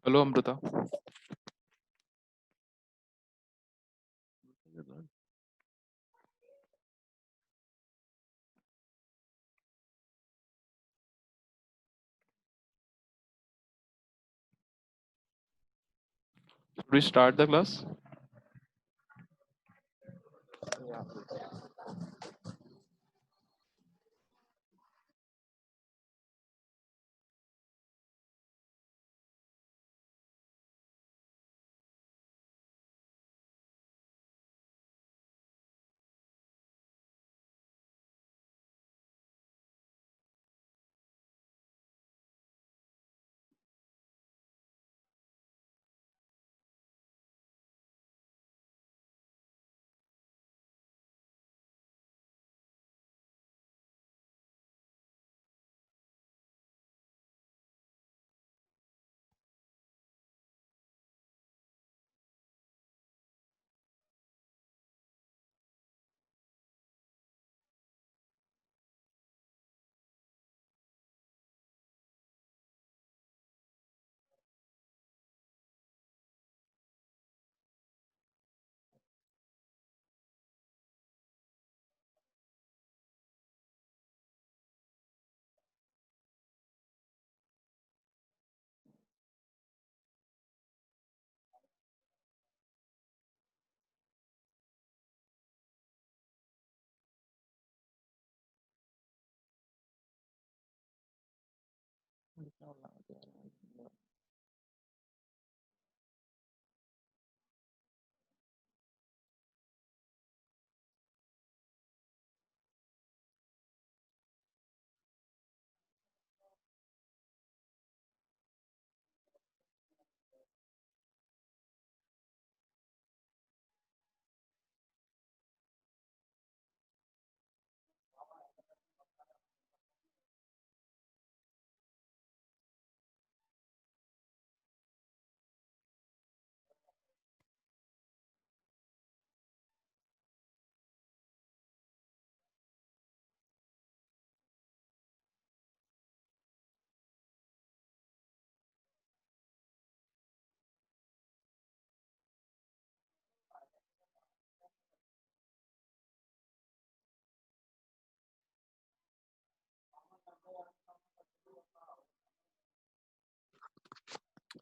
Hello Amrita. We start the class.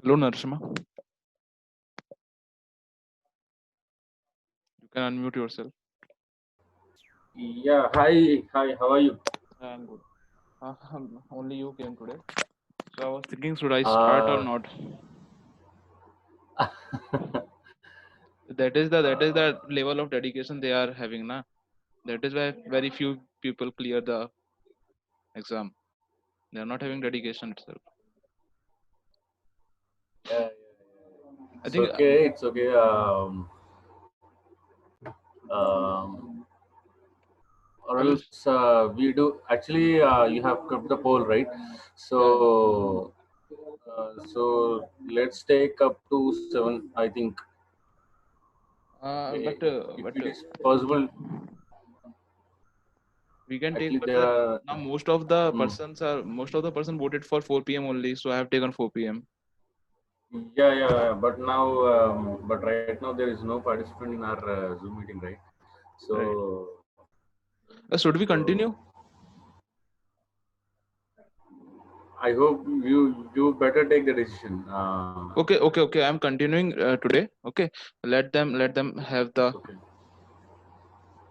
Hello Narshima. You can unmute yourself. Yeah, hi, how are you? I'm good. Only you came today. So I was thinking, should I start or Uh, not? That is the level of dedication they are having, na. That is why very few people clear the exam. They are not having dedication itself. yeah, I it's think okay, it's okay. Or I will. else we do actually. You have kept the poll, right? Yeah, yeah. So let's take up to seven. I think Uh, eh, but uh, if but it uh, is possible. we can take. Actually, But there are. now Hmm. most of the person voted for 4 p.m. only. So I have taken 4 p.m. Yeah. But right now there is no participant in our Zoom meeting, right? Right. So, Should we so continue? I hope you better take the decision. Okay. I'm continuing today. Okay, let them have the Okay.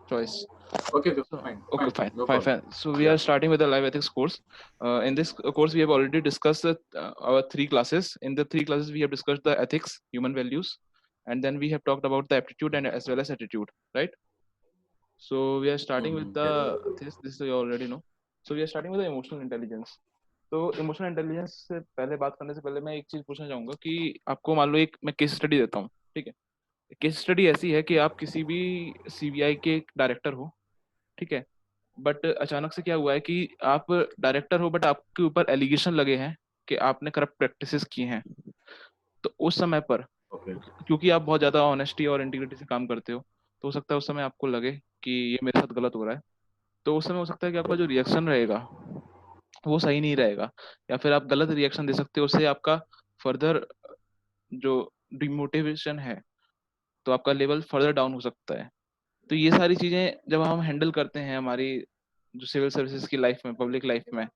choice. Okay. So okay, Fine. fine, No fine, problem. fine. So we Yeah. are starting with the live ethics course. In this course, we have already discussed our three classes. In the three classes, we have discussed the ethics, human values, and then we have talked about the aptitude and as well as attitude. Right. So we are starting with Yes. the this you already know. So we are starting with the emotional intelligence. तो emotional intelligence से पहले बात करने से पहले मैं एक चीज पूछना चाहूंगा कि आपको मान लो एक मैं केस स्टडी देता हूँ। ठीक है। केस स्टडी ऐसी है कि आप किसी भी सीबीआई के डायरेक्टर हो। ठीक है। बट अचानक से क्या हुआ है कि आप डायरेक्टर हो बट आपके ऊपर एलिगेशन लगे हैं कि आपने करप्ट प्रैक्टिसेस की हैं। तो उस समय पर Okay. क्योंकि आप बहुत ज्यादा ऑनेस्टी और इंटीग्रिटी से काम करते हो तो हो सकता है उस समय आपको लगे कि ये मेरे साथ गलत हो रहा है। तो उस समय हो सकता है कि आपका जो रिएक्शन रहेगा वो सही नहीं रहेगा या फिर आप गलत रिएक्शन दे सकते हो उससे आपका फर्दर जो डिमोटिवेशन है, तो आपका लेवल फर्दर डाउन हो सकता है। तो ये सारी चीजें जब हम हैंडल करते हैं हमारी जो सिविल सर्विसेज की लाइफ में, पब्लिक लाइफ में,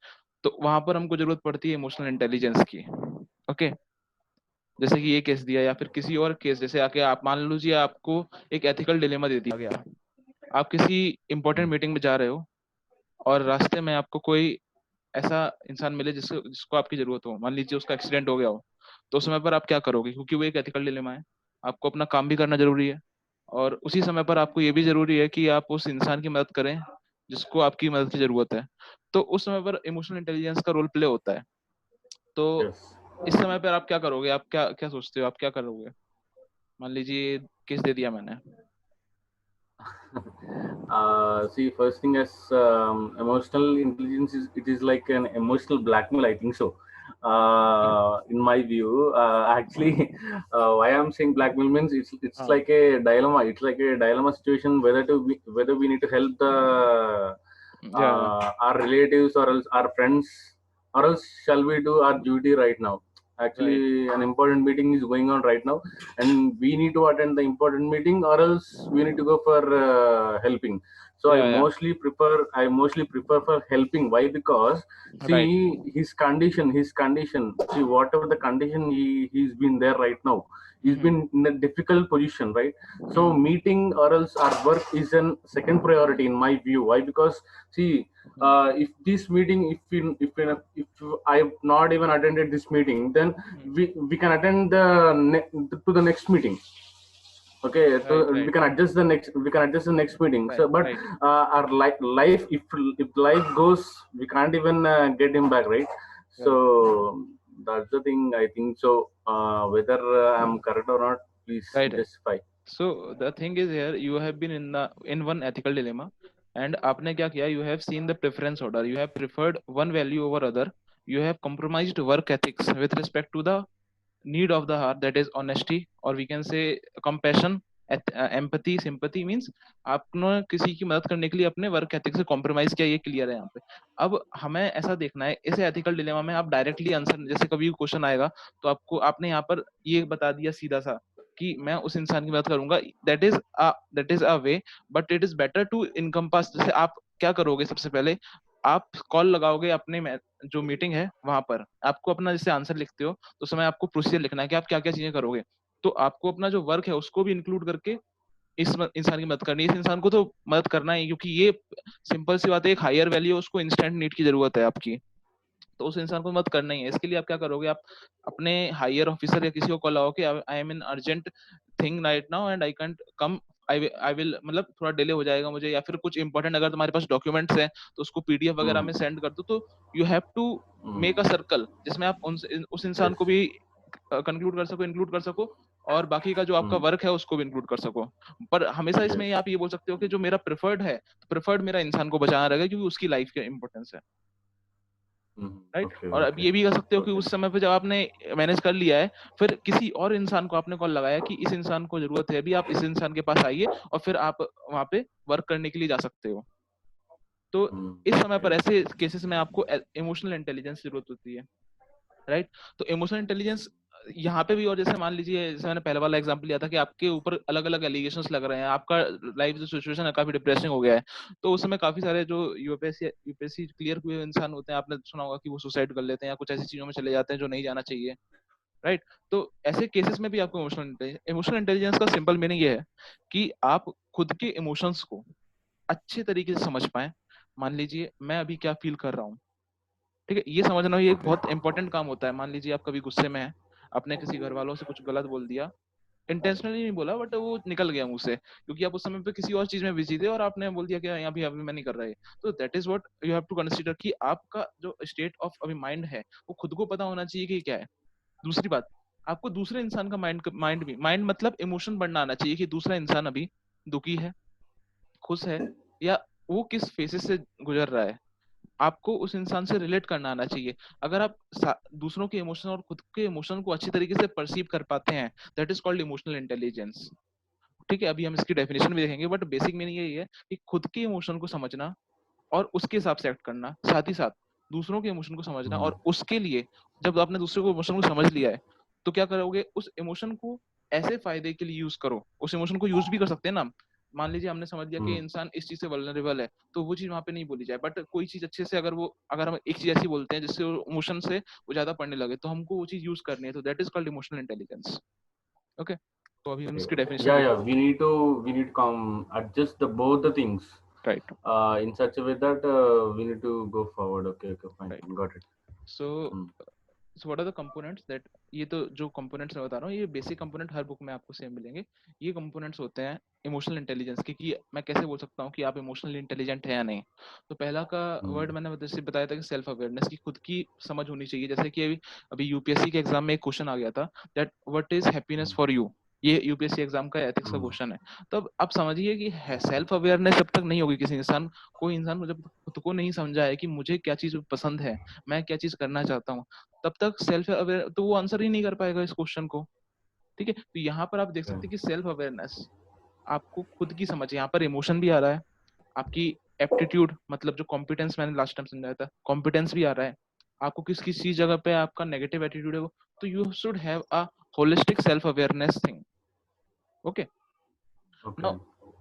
तो वहां पर हमको जरूरत पड़ती है इमोशनल इंटेलिजेंस की। ओके, जैसे कि ये केस दिया या फिर किसी और केस, जैसे आके आप मान लीजिए आपको एक एथिकल डिलेमा दे दिया गया, आप किसी इंपॉर्टेंट मीटिंग में जा रहे हो और रास्ते में आपको कोई ऐसा इंसान मिले जिसको जिसको आपकी जरूरत हो, मान लीजिए उसका एक्सीडेंट हो गया हो, तो उस समय पर आप क्या करोगे? क्योंकि वो एक एथिकल डिलेमा है, आपको अपना काम भी करना जरूरी है और उसी समय पर आपको ये भी जरूरी है कि आप उस इंसान की मदद करें जिसको आपकी मदद की जरूरत है। तो उस समय पर इमोशनल इंटेलिजेंस का रोल प्ले होता है। तो Yes. इस समय पर आप क्या करोगे? आप क्या क्या सोचते हो, आप क्या करोगे? मान लीजिए केस दे दिया मैंने। See, first thing as emotional intelligence is it is like an emotional blackmail. I think so. In my view, actually, why I'm saying blackmail means it's हाँ, like a dilemma. It's like a dilemma situation whether we need to help the या our relatives or else our friends, or else shall we do our duty right now. Right, Actually, an important meeting is going on right now, and we need to attend the important meeting, or else we need to go for helping. So या I mostly prefer for helping. Why? Because right, see his condition. See whatever the condition he's been there right now. He's been in a difficult position, right? So meeting or else our work is an second priority in my view. Why? Because see, if this meeting, if I have not even attended this meeting, then we can attend to the next meeting. Okay, so right, we right, can adjust the next meeting. So, right, but right, our life, if life goes, we can't even get him back, right? Right, So that's the thing. I think so. Whether I'm correct or not, please right. justify. So the thing is here, you have been in one ethical dilemma, and आपने क्या किया? You have seen the preference order. You have preferred one value over other. You have compromised work ethics with respect to the need of the heart, that is honesty, or we can say compassion, empathy, sympathy means आपने किसी की मदद करने के लिए अपने work ethics से compromise किया, ये क्लियर है यहाँ पे। अब हमें ऐसा देखना है इस एथिकल डिलेमा में, आप डायरेक्टली आंसर, जैसे कभी क्वेश्चन आएगा तो आपको, आपने यहाँ पर ये बता दिया सीधा सा कि मैं उस इंसान की मदद करूंगा, that is a way, but it is better to encompass. जैसे आप क्या करोगे? सबसे पहले आप कॉल लगाओगे अपने जो मीटिंग है वहां पर, आपको अपना जैसे आंसर लिखते हो तो समय आपको प्रोसीजर लिखना है कि आप क्या क्या चीजें करोगे। तो आपको अपना जो वर्क है उसको भी इंक्लूड करके इंसान की मदद करनी है। इस इंसान को तो मदद करना है क्योंकि ये सिंपल सी बात है, एक हायर वैल्यू है, उसको इंस्टेंट नीड की जरूरत है आपकी, तो उस इंसान को मदद करना ही है। इसके लिए आप क्या करोगे? आप अपने हायर ऑफिसर या किसी को कॉल लगाओगे, I am in urgent thing right now and I can't come, I will, मतलब थोड़ा डिले हो जाएगा मुझे, या फिर कुछ इंपॉर्टेंट अगर तुम्हारे पास डॉक्यूमेंट्स हैं तो उसको पीडीएफ वगैरह Mm, में सेंड कर दो। तो you have to make a mm, circle जिसमें आप उस इंसान yes. को भी कंक्लूड कर सको, इंक्लूड कर सको, और बाकी का जो आपका Mm, वर्क है उसको भी इंक्लूड कर सको। पर हमेशा इसमें yes. आप ये बोल सकते हो कि जो मेरा प्रेफर्ड है, प्रेफर्ड मेरा इंसान को बचाना रहेगा क्योंकि उसकी लाइफ की इंपॉर्टेंस है। Mm, राइट, okay, और अब okay, ये भी कर सकते हो कि okay. उस समय पे जब आपने मैनेज कर लिया है, फिर किसी और इंसान को आपने कॉल लगाया कि इस इंसान को जरूरत है अभी, आप इस इंसान के पास आइए, और फिर आप वहां पे वर्क करने के लिए जा सकते हो। तो Mm, इस समय पर yes. ऐसे केसेस में आपको इमोशनल इंटेलिजेंस की जरूरत होती है। राइट, तो इमोशनल इंटेलिजेंस यहाँ पे भी, और जैसे मान लीजिए जैसे मैंने पहले वाला एग्जांपल लिया था कि आपके ऊपर अलग अलग एलिगेशंस लग रहे हैं, आपका लाइफ जो सिचुएशन है काफी डिप्रेसिंग हो गया है, तो उस समय काफी सारे जो यूपीएससी क्लियर हुए इंसान होते हैं, आपने सुना होगा कि वो सुसाइड कर लेते हैं या कुछ ऐसी चीजों में चले जाते हैं जो नहीं जाना चाहिए। राइट, तो ऐसे केसेस में भी आपको इमोशनल इंटेलिजेंस का सिंपल मीनिंग ये है कि आप खुद के इमोशंस को अच्छे तरीके से समझ पाए। मान लीजिए मैं अभी क्या फील कर रहा हूँ, ठीक है, ये समझना ये एक Okay. बहुत इंपॉर्टेंट काम होता है। मान लीजिए आप कभी गुस्से में हैं, आपने किसी घर वालों से कुछ गलत बोल दिया, इंटेंशनली नहीं बोला बट वो निकल गया मुंह से, क्योंकि आप उस समय पे किसी और चीज में बिजी थे और आपने बोल दिया कि यहाँ भी अभी मैं नहीं कर रहा है। तो that is what you have to consider कि आपका जो स्टेट ऑफ अभी माइंड है वो खुद को पता होना चाहिए कि क्या है। दूसरी बात, आपको दूसरे इंसान का माइंड मतलब इमोशन बढ़ना आना चाहिए कि दूसरा इंसान अभी दुखी है, खुश है, या वो किस फेसेस से गुजर रहा है, आपको उस इंसान से रिलेट करना आना चाहिए। अगर आप दूसरों के इमोशन और खुद के इमोशन को अच्छी तरीके से परसीव कर पाते हैं, that is called emotional intelligence. ठीक है, अभी हम इसकी डेफिनेशन भी देखेंगे, बट बेसिक मीनिंग यही है कि खुद के इमोशन को समझना और उसके हिसाब से एक्ट करना, साथ ही साथ दूसरों के इमोशन को समझना, Mm, और उसके लिए जब आपने दूसरे को इमोशन को समझ लिया है तो क्या करोगे, उस इमोशन को ऐसे फायदे के लिए यूज करो, उस इमोशन को यूज भी कर सकते हैं ना। मान लीजिए हमने समझ लिया कि इंसान इस चीज से वल्नरेबल है, तो वो चीज वहां पे नहीं बोली जाए, बट कोई चीज अच्छे से अगर हम एक चीज ऐसी बोलते हैं जिससे इमोशन से वो ज्यादा पढ़ने लगे, तो हमको वो चीज यूज करनी है, तो that is called emotional intelligence. Okay, तो अभी हम इसकी डेफिनेशन Yeah, देखते yeah. We need to come adjust both the things हैं। Right in such a way that we need to go forward. Okay, okay, fine, right. got it. So Hmm. So what are the components that, ये तो जो components मैं बता रहा हूँ ये basic component हर book में आपको सेम मिलेंगे। ये कंपोनेंट्स होते हैं इमोशनल इंटेलिजेंस के, कि मैं कैसे बोल सकता हूँ कि आप इमोशनली इंटेलिजेंट है या नहीं। तो पहला का वर्ड मैंने जैसे बताया था कि सेल्फ अवेयरनेस, की खुद की समझ होनी चाहिए। जैसे कि अभी यूपीएससी के एग्जाम में एक क्वेश्चन आ गया था that what is happiness for you, ये यूपीएससी एग्जाम का एथिक्स का क्वेश्चन है। तब आप समझिए कि सेल्फ अवेयरनेस जब तक नहीं होगी किसी इंसान, कोई इंसान को जब खुद को नहीं समझा है कि मुझे क्या चीज पसंद है, मैं क्या चीज करना चाहता हूँ, तब तक सेल्फ अवेयर तो वो आंसर ही नहीं कर पाएगा इस क्वेश्चन को। ठीक है, तो यहाँ पर आप देख सकते हैं कि सेल्फ अवेयरनेस, आपको खुद की समझ, यहाँ पर इमोशन भी आ रहा है, आपकी एप्टीट्यूड मतलब जो कॉम्पिटेंस मैंने लास्ट टाइम समझाया था, कॉम्पिटेंस भी आ रहा है, आपको किस किस चीज जगह पे आपका नेगेटिव एटीट्यूड है वो, तो you should have a holistic self awareness thing. Okay, Okay. Now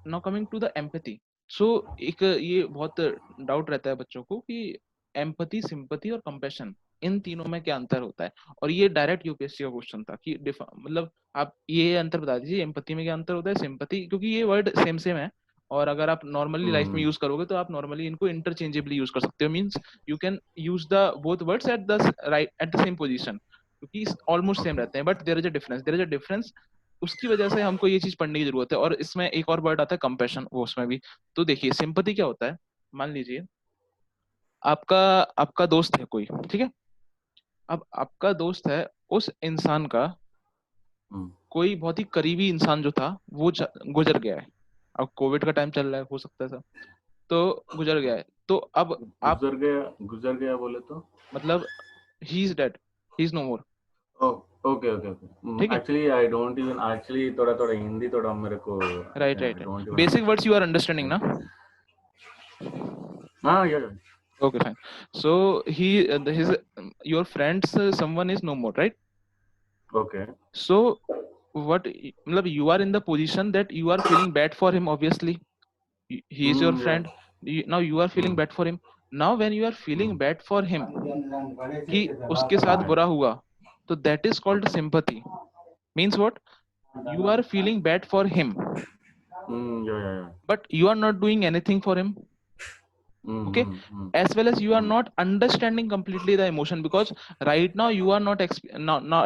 now coming to the empathy. So एक ये बहुत डाउट रहता है बच्चों को कि एम्पैथी, सिंपैथी और कंपैशन, इन तीनों में क्या अंतर होता है। और ये डायरेक्ट यूपीएससी का क्वेश्चन था कि मतलब आप ये अंतर बता दीजिए, एम्पैथी में क्या अंतर होता है, सिंपैथी, क्योंकि ये वर्ड सेम सेम है, और अगर आप नॉर्मली लाइफ में यूज करोगे तो आप नॉर्मली इनको इंटरचेंजेबली यूज कर सकते हो, means you can use the both words at the right at the same position, क्योंकि ऑलमोस्ट सेम Okay. रहते हैं, but there is a difference, there is a difference. उसकी वजह से हमको ये चीज पढ़ने की जरूरत है। और इसमें एक और वर्ड आता है कंपैशन, वो उसमें भी। तो देखिए सिंपैथी क्या होता है, मान लीजिए आपका आपका दोस्त है कोई, ठीक है, अब आपका दोस्त है, उस इंसान का कोई बहुत ही करीबी इंसान जो था वो गुजर गया है। अब कोविड का टाइम चल रहा है, हो सकता है सर, तो गुजर गया है, तो अब आप गुजर गया बोले तो मतलब he is dead, he is no more. Okay okay okay. ठीक है, actually I don't even actually थोड़ा थोड़ा हिंदी थोड़ा मेरे को right I right right, don't even basic words you are understanding ना। अंडरस्टैंड। हाँ yeah Okay, fine. So his your friend's someone is no more, right? Okay So what मतलब you are in the position that you are feeling bad for him, obviously. He is your या friend. Now you are feeling bad for him. Now when you are feeling bad for him कि उसके साथ बुरा हुआ, तो that is called sympathy. Means what? You are feeling bad for him, या but you are not doing anything for him. Okay, as well as you are not understanding completely the emotion, because right now you are not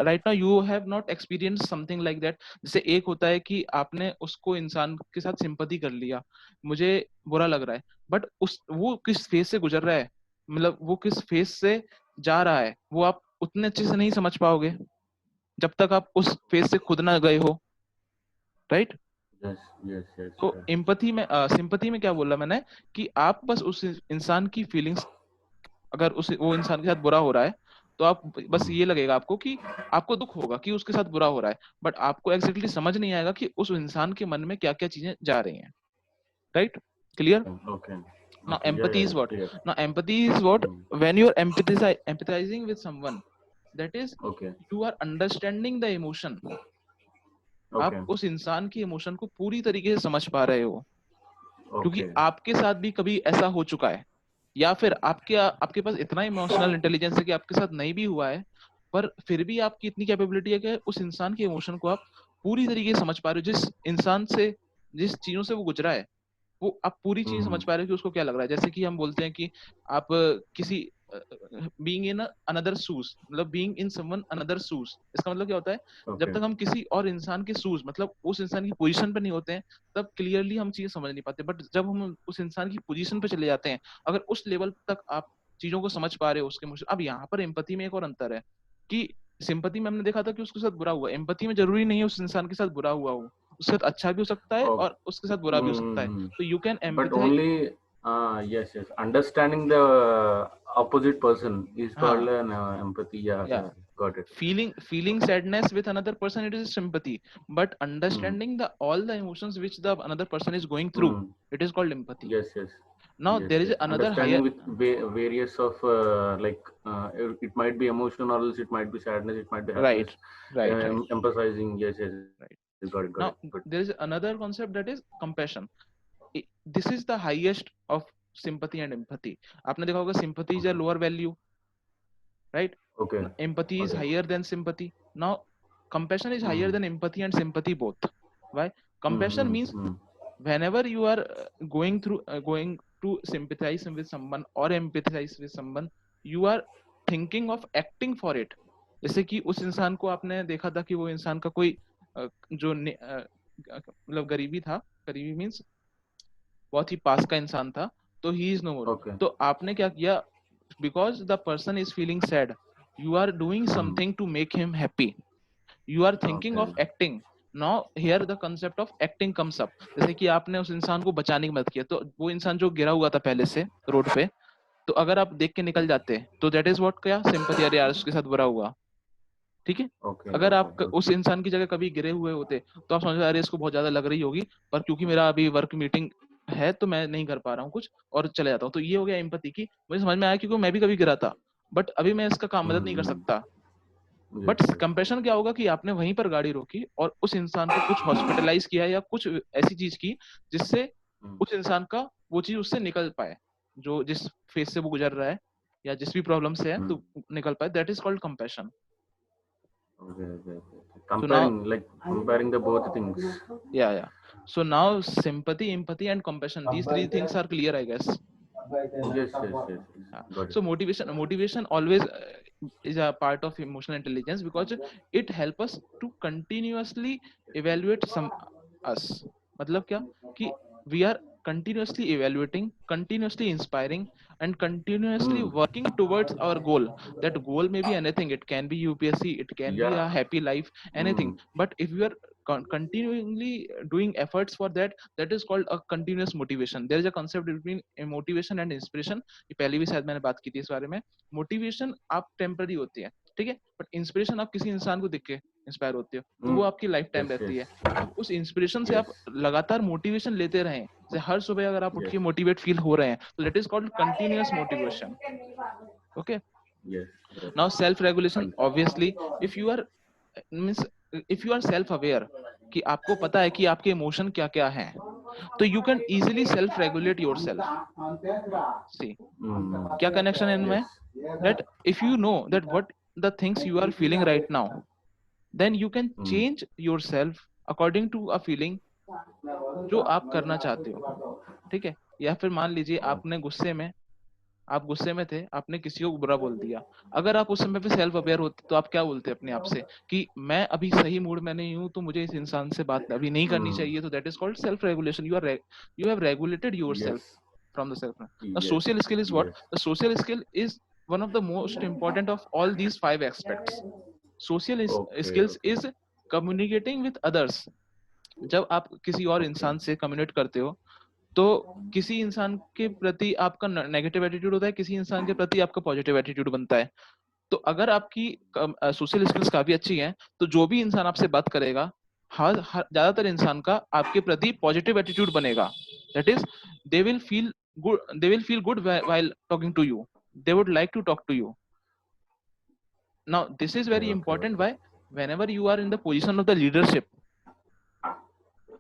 right now you have not experienced something like that. जैसे एक होता है कि आपने उसको इंसान के साथ सिंपैथी कर लिया, मुझे बुरा लग रहा है, बट उस वो किस फेज से गुजर रहा है, मतलब वो किस फेज से जा रहा है, वो आप उतने अच्छे से नहीं समझ पाओगे जब तक आप उस फेज से खुद ना गए हो, राइट। यस यस यस तो एम्पैथी में सिंपैथी में क्या बोला मैंने, कि आप बस उस इंसान की फीलिंग्स, अगर उस वो इंसान के साथ बुरा हो रहा है, तो आप बस ये लगेगा आपको कि आपको दुख होगा कि उसके साथ बुरा हो रहा है, बट आपको एग्जैक्टली समझ नहीं आएगा कि उस इंसान के मन में क्या क्या चीजें जा रही हैं, right, clear. Okay now okay या empathy is what clear now empathy is what when you're empathizing with someone, that is okay you are understanding the emotion, आप ओके उस इंसान की इमोशन को पूरी तरीके से समझ पा रहे हो, क्योंकि ओके आपके साथ भी कभी ऐसा हो चुका है, या फिर आपके आपके पास इतना इमोशनल इंटेलिजेंस है कि आपके साथ नहीं भी हुआ है, पर फिर भी आपकी इतनी कैपेबिलिटी है कि उस इंसान के इमोशन को आप पूरी तरीके से समझ पा रहे हो, जिस इंसान से, जिस चीजों से वो गुजरा है, वो आप पूरी चीज समझ पा रहे हो कि उसको क्या लग रहा है। जैसे कि हम बोलते हैं कि आप किसी बीइंग इन अनदर शूज, मतलब being in someone another shoes, इसका मतलब क्या होता है, जब ओके तक हम किसी और इंसान के शूज मतलब उस इंसान की पोजीशन पे नहीं होते हैं, तब क्लियरली हम चीजें समझ नहीं पाते, बट जब हम उस इंसान की पोजीशन पे चले जाते हैं, अगर उस लेवल तक आप चीजों को समझ पा रहे हो उसके इमोशन। अब यहाँ पर एम्पैथी में एक और अंतर है कि सिंपैथी में हमने देखा था कि उसके साथ बुरा हुआ, एम्पैथी में जरूरी नहीं है उस इंसान के साथ बुरा हुआ हो, उसके साथ अच्छा भी हो सकता है और उसके साथ बुरा भी हो सकता है, तो you can but empathise. only yes yes understanding the opposite person is called हाँ, an empathy. Yeah, या yeah, got it. feeling sadness with another person, it is sympathy, but Hmm. understanding the all the emotions which the another person is going through, Hmm. it is called empathy. Yes yes Now Yes, there is yes. another higher. Understanding with various of it might be emotion, or else it might be sadness, it might be Right, happiness. right. Emphasizing. Yes, yes. Right. Got it. Got Now it. Good. there is another concept that is compassion. This is the highest of sympathy and empathy. आपने देखा होगा sympathy is a Okay. lower value, right? Okay. Empathy is Okay. higher than sympathy. Now compassion is higher than empathy and sympathy both. Why? Compassion means Mm-hmm. whenever you are going to sympathize with someone or empathize with someone, you are thinking of acting for it. जैसे कि उस इंसान को आपने देखा था कि वो इंसान का कोई जो मतलब गरीबी था, गरीबी मीन्स बहुत ही पास का इंसान था, तो he is no more. Okay. तो आपने क्या किया, because the person is feeling sad, you are doing something to make him happy, you are thinking Okay. Of acting. Now here the concept of acting comes up. जैसे कि आपने उस इंसान को बचाने की मदद किया, तो वो इंसान जो गिरा हुआ था पहले से रोड पे, तो अगर आप देख के निकल जाते तो दैट इज व्हाट, क्या सिंपैथी, अरे यार उसके साथ बुरा हुआ, ठीक है। Okay. अगर Okay. आप उस Okay. इंसान की जगह कभी गिरे हुए होते तो आप समझ, अरे इसको बहुत ज्यादा लग रही होगी, पर क्योंकि मेरा अभी वर्क मीटिंग है तो मैं नहीं कर पा रहा हूँ कुछ, और चले जाता हूँ। तो ये हो गया एम्पैथी की, मुझे समझ में आया क्योंकि मैं भी कभी गिरा था, बट अभी मैं इसका काम मदद नहीं कर Mm-hmm. सकता। Yes. But Yes. कंपेशन क्या होगा कि आपने वहीं पर गाड़ी रोकी और उस इंसान को कुछ हॉस्पिटलाइज किया या कुछ ऐसी चीज की जिससे Mm. उस इंसान का वो चीज उससे निकल पाए, जो जिस फेज से वो गुजर रहा है या जिस भी प्रॉब्लम से है, तो निकल पाए। That is called compassion. Okay. Okay. Okay. So now, Comparing the both things. yeah. So now sympathy, empathy, and compassion. These three things are clear, I guess. Yes. Yes. Yes. Yeah. Got it. So motivation always is a part of emotional intelligence because it helps us to continuously evaluate some us. मतलब क्या कि we are continuously evaluating, continuously inspiring, and continuously Mm. working towards our goal. That goal may be anything. It can be UPSC, it can be Yeah. a happy life, anything. Mm. But if you are continually doing efforts for that, that is called a continuous motivation. There is a concept between motivation and inspiration. ये पहले भी शायद मैंने बात की थी इस बारे में। मोटिवेशन आप टेम्पररी होती है, ठीक है, बट इंस्पिरेशन आप किसी इंसान को देख के इंस्पायर होते हो, तो वो आपकी लाइफ टाइम Yes. रहती Yes. है। अब उस इंस्पिरेशन से Yes. आप लगातार मोटिवेशन लेते रहें, जैसे हर सुबह अगर आप उठ Yes. के मोटिवेट फील हो रहे हैं, तो that is called continuous motivation. Okay, Yes. Yes. Now self regulation, And obviously if you are means if you are self aware कि आपको पता है कि आपके इमोशन क्या क्या हैं, तो you can easily self regulate yourself. See क्या कनेक्शन है इनमें, yes. that if you know that what the things you are feeling right now, then you can Mm. change yourself according to a feeling जो आप करना चाहते हो, ठीक है। या फिर मान लीजिए आपने आप गुस्से में थे, आपने किसी को बुरा बोल दिया, अगर आप उस समय पे सेल्फ अवेयर होते तो आप क्या बोलते अपने आप से कि मैं अभी सही मूड में नहीं हूँ, तो मुझे इस इंसान से बात अभी नहीं करनी Mm. चाहिए, तो that is called self regulation. You have regulated yourself Yes. from the self. The Yes. social skill is what? Yes. The social skill is one of the most important of all these 5 aspects. Social Okay. skills Okay. is communicating with others. जब आप किसी और Okay. इंसान से communicate करते हो, तो किसी इंसान के प्रति आपका नेगेटिव एटीट्यूड होता है, किसी इंसान के प्रति आपका पॉजिटिव एटीट्यूड बनता है। तो अगर आपकी सोशल स्किल्स काफी अच्छी हैं, तो जो भी इंसान आपसे बात करेगा, हर ज्यादातर इंसान का आपके प्रति पॉजिटिव एटीट्यूड बनेगा। That is they will feel good while talking to you. They would like to talk to you. Now this is Okay. very Okay. important. Okay. Why? Whenever you are in the position of the leadership,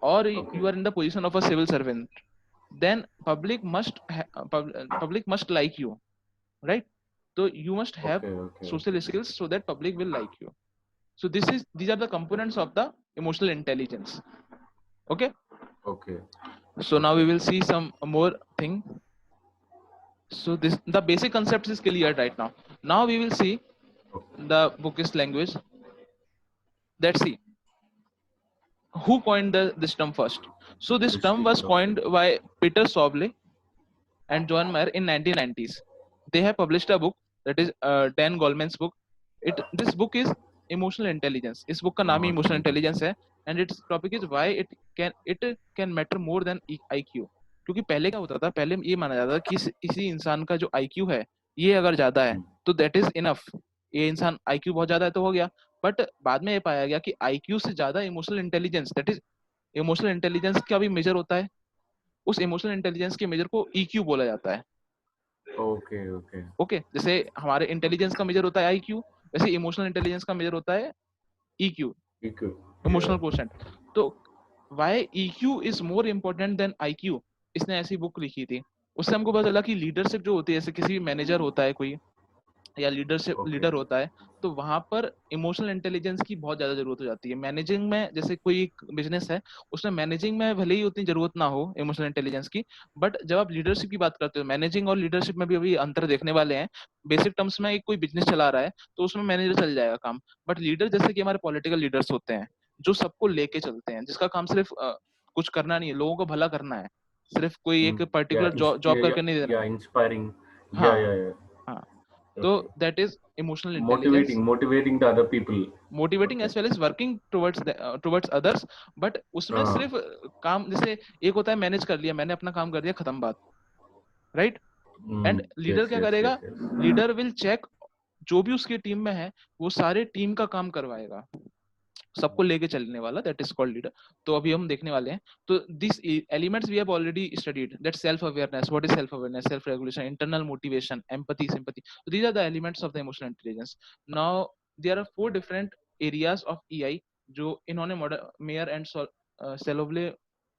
or Okay. you are in the position of a civil servant, then public must like you, right? So you must have Okay. Okay. social skills so that public will like you. So these are the components of the emotional intelligence. Okay, Okay. so now we Okay. will see some more thing. So this, the basic concept is clear right now. Now we will see the bookist language. Let's see who coined this term first. So this term was Okay. coined by Peter Soble and John Mayer in 1990s. They have published a book, that is Dan Goleman's book. This book is emotional intelligence. इस book का नाम ही emotional intelligence है, and its topic is why it can matter more than IQ. क्योंकि पहले क्या होता था, पहले ये माना जाता था कि इसी इंसान का जो IQ है, ये अगर ज्यादा है तो that is enough. ये इंसान IQ बहुत ज्यादा है तो हो गया। बट बाद में ये पाया गया कि IQ से ज्यादा emotional intelligence, that is emotional intelligence का भी मेजर होता है। उस इमोशनल इंटेलिजेंस के मेजर को EQ बोला जाता है। ओके ओके ओके, जैसे हमारे इंटेलिजेंस का मेजर होता है IQ, वैसे इमोशनल इंटेलिजेंस का मेजर होता है EQ, इक्यू इमोशनल क्वोशेंट। तो why EQ is more important then IQ, इसने ऐसी बुक लिखी थी। उससे हमको पता चला कि लीडरशिप जो होती है, जैसे किसी मैनेजर होता है कोई, या ओके लीडर होता है, तो वहां पर इमोशनल इंटेलिजेंस की बहुत ज्यादा जरूरत हो जाती है। मैनेजिंग में, जैसे कोई एक बिजनेस है, उसमें मैनेजिंग में भले ही उतनी जरूरत ना हो इमोशनल इंटेलिजेंस की, बट जब आप लीडरशिप की बात करते हो, मैनेजिंग और लीडरशिप में भी अभी अंतर देखने वाले हैं। बेसिक टर्म्स में एक कोई बिजनेस चला रहा है तो उसमें मैनेजर चल जाएगा काम, बट लीडर जैसे कि हमारे पॉलिटिकल लीडर्स होते हैं, जो सबको लेके चलते हैं, जिसका काम सिर्फ कुछ करना नहीं है, लोगों को भला करना है, सिर्फ कोई एक या पर्टिकुलर जॉब करके नहीं देना। या इंस्पायरिंग हाँ, या हाँ। तो okay that is emotional intelligence, motivating the other people motivating okay as well as working towards others. But उसमें सिर्फ काम, जैसे एक होता है मैनेज कर लिया, मैंने अपना काम कर दिया, खत्म बात, राइट। एंड लीडर यस क्या यस करेगा? Yes yes leader will check, जो भी उसकी टीम में है वो सारे टीम का काम करवाएगा, सबको लेके चलने वाला, दैट इज कॉल्ड लीडर। तो अभी हम देखने वाले हैं। तो this elements we have already studied, that self awareness, what is self awareness, self regulation, internal motivation, empathy, sympathy. So these are the elements of the emotional intelligence. Now there are four different areas of EI जो इन्होंने model Mayer and Salovey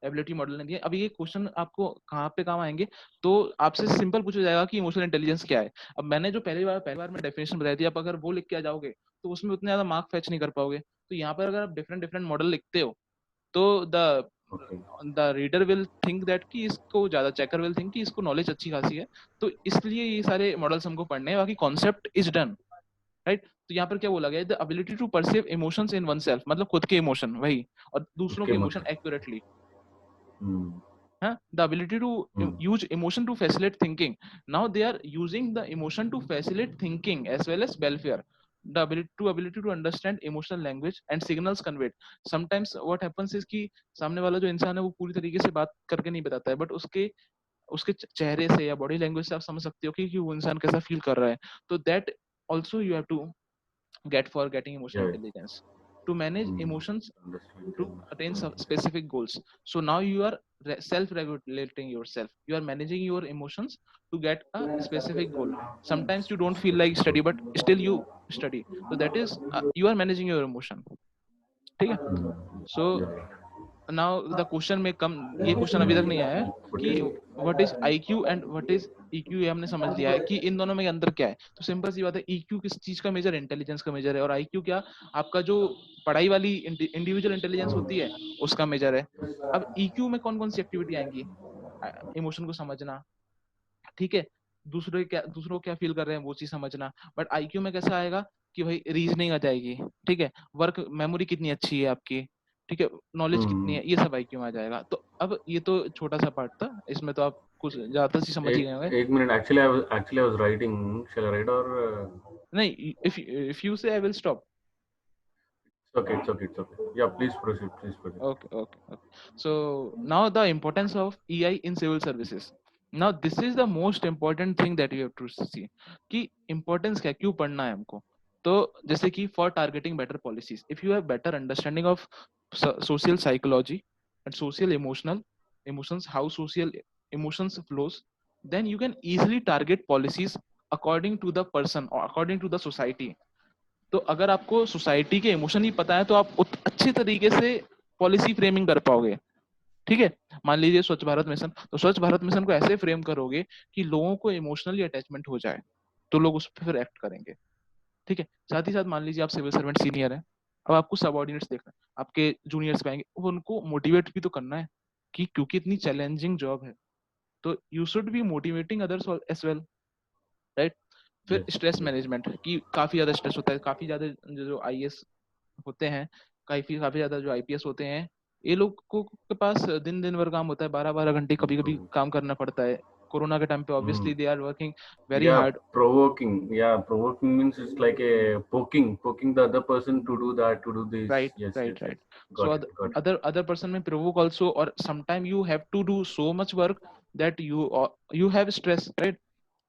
ability model ने दिया। अभी ये question आपको कहाँ पे काम आएंगे, तो आपसे सिंपल पूछा जाएगा कि इमोशनल इंटेलिजेंस क्या है। अब मैंने जो पहली बार में डेफिनेशन बताई थी, आप अगर वो लिख के आ जाओगे तो उसमें उतने ज्यादा मार्क फेच नहीं कर पाओगे। तो यहाँ पर अगर आप डिफरेंट डिफरेंट मॉडल लिखते हो, तो okay the reader will think that कि इसको ज्यादा, चेकर विल थिंक कि इसको नॉलेज अच्छी खासी है, तो इसलिए ये सारे मॉडल्स हमको पढ़ने हैं। बाकी कॉन्सेप्ट इज डन, राइट। तो यहाँ पर क्या बोला गया है? The ability to perceive emotions in oneself, मतलब खुद के इमोशन वही, और दूसरों उसके के इमोशन मतलब accurately. The ability to use emotion to facilitate thinking. Now they are using the emotion to facilitate thinking as well as welfare. The ability to understand emotional language and signals conveyed. Sometimes what happens is कि सामने वाला जो इंसान है वो पूरी तरीके से बात करके नहीं बताता है, बट उसके उसके चेहरे से या बॉडी लैंग्वेज से आप समझ सकते हो कि वो इंसान कैसा फील कर रहा है। तो that also you have to get for getting emotional या intelligence to manage emotions, to understand attain some specific goals. So now you are self-regulating yourself, you are managing your emotions to get a specific goal. Sometimes you don't feel like study but still you study, so that is you are managing your emotion, ठीक है। So now the question में कम, ये question अभी तक नहीं आया है कि what is IQ and what is EQ, ये हमने समझ लिया है कि इन दोनों में अंतर क्या है। तो सिंपल सी बात है, EQ किस चीज का मेजर, इंटेलिजेंस का मेजर है, और IQ क्या, आपका जो पढ़ाई वाली इंडिविजुअल इंटेलिजेंस होती है उसका मेजर है। अब EQ में कौन कौन सी एक्टिविटी आएंगी? इमोशन को समझना, ठीक है, दूसरों को क्या फील कर रहे हैं वो चीज समझना। बट IQ में कैसा आएगा कि भाई रीजनिंग आ जाएगी, ठीक है, वर्क मेमोरी कितनी अच्छी है आपकी, ठीक है, नॉलेज कितनी है, ये सब IQ में आ जाएगा। तो अब ये तो छोटा सा पार्ट था, इसमें तो आप कुछ ज्यादा चीज समझ ही गए होंगे। एक minute actually I was writing shall I write or नहीं, if you say I will stop. it's okay yeah please proceed Okay. So now the importance of EI in civil services. Now this is the most important thing that you have to see कि importance क्या, क्यों पढ़ना है हमको। तो जैसे कि for targeting better policies, if you have better understanding of social psychology and social emotions, how social emotions flows, then you can easily target policies according to the person or according to the society. तो अगर आपको society के emotion ही पता है तो आप अच्छे तरीके से पॉलिसी फ्रेमिंग कर पाओगे, ठीक है। मान लीजिए स्वच्छ भारत मिशन, तो स्वच्छ भारत मिशन को ऐसे फ्रेम करोगे कि लोगों को इमोशनली अटैचमेंट हो जाए, तो लोग उस पर फिर एक्ट करेंगे, ठीक है। साथ ही साथ मान लीजिए आप सिविल सर्वेंट सीनियर है, अब आपको सबऑर्डिनेट्स देखना है, आपके जूनियर्स पे आएंगे, उनको मोटिवेट भी तो करना है कि क्योंकि इतनी चैलेंजिंग जॉब है, तो you should be motivating others as well, right. फिर yes स्ट्रेस yes मैनेजमेंट, कि काफी ज्यादा स्ट्रेस होता है, काफी ज्यादा जो IAS होते हैं, काफी काफी ज्यादा जो IPS होते हैं, ये लोग को के पास दिन दिन भर काम होता है, 12-12 घंटे कभी कभी काम करना पड़ता है। कोरोना के टाइम पे obviously they are working very yeah hard. provoking means it's like a poking the other person to do that to do this right, yes right, right. So got it other person में provoke also, और sometime you have to do so much work that you have stress, right.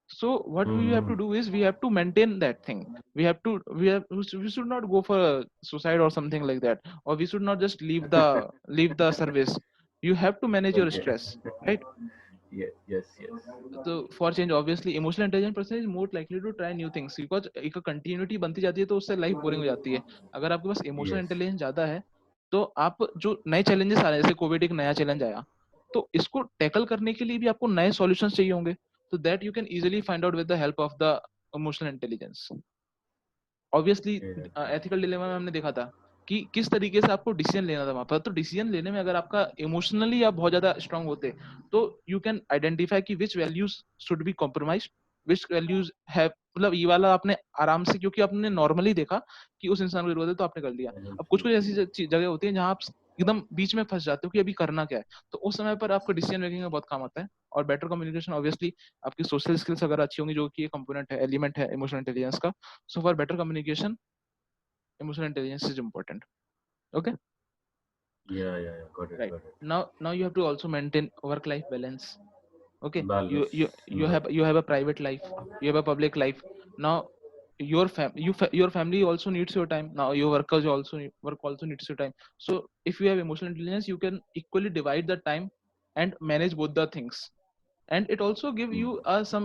So what we have to do is we have to maintain that thing. We should not go for a suicide or something like that, or we should not just leave the service. You have to manage your Okay. stress, right? Yes. तो for change obviously emotional intelligent person is more likely to try new things because एक continuity बनती जाती है तो उससे life boring हो जाती है. अगर आपके पास इमोशनल Yes. इंटेलिजेंस ज्यादा है तो आप जो नए चैलेंजेस आ रहे हैं, जैसे कोविड एक नया चैलेंज आया, तो इसको टैकल करने के लिए भी आपको नए सॉल्यूशंस चाहिए होंगे, तो that you can easily find out with the help of the emotional intelligence. Obviously Yeah. Ethical dilemma में हमने देखा था कि किस तरीके से आपको डिसीजन लेना था वहां पर. तो डिसीजन लेने में अगर आपका इमोशनली आप बहुत ज्यादा स्ट्रांग होते तो यू कैन आइडेंटिफाई कि which values should be compromise, which values have, मतलब ये वाला आपने आराम से, क्योंकि आपने नॉर्मली देखा कि उस इंसान को जरूरत है तो आपने कर लिया. अब कुछ कुछ ऐसी जगह होती है जहां आप एकदम बीच में फंस जाते हो कि अभी करना क्या है, तो उस समय पर आपको डिसीजन मेकिंग में बहुत काम आता है. और बेटर कम्युनिकेशन ऑब्वियसली, आपकी सोशल स्किल्स अगर अच्छी होंगी, जो कि कंपोनेंट है, एलिमेंट है इमोशनल इंटेलिजेंस का. So for better communication emotional intelligence is important. Okay, Yeah. right. Got it. Now you have to also maintain work life balance. Okay, you Balance. you you Right. have you have a private life, you have a public life. Now your family also needs your time. Now your work also needs your time. So if you have emotional intelligence, you can equally divide the time and manage both the things. And it also give Hmm. You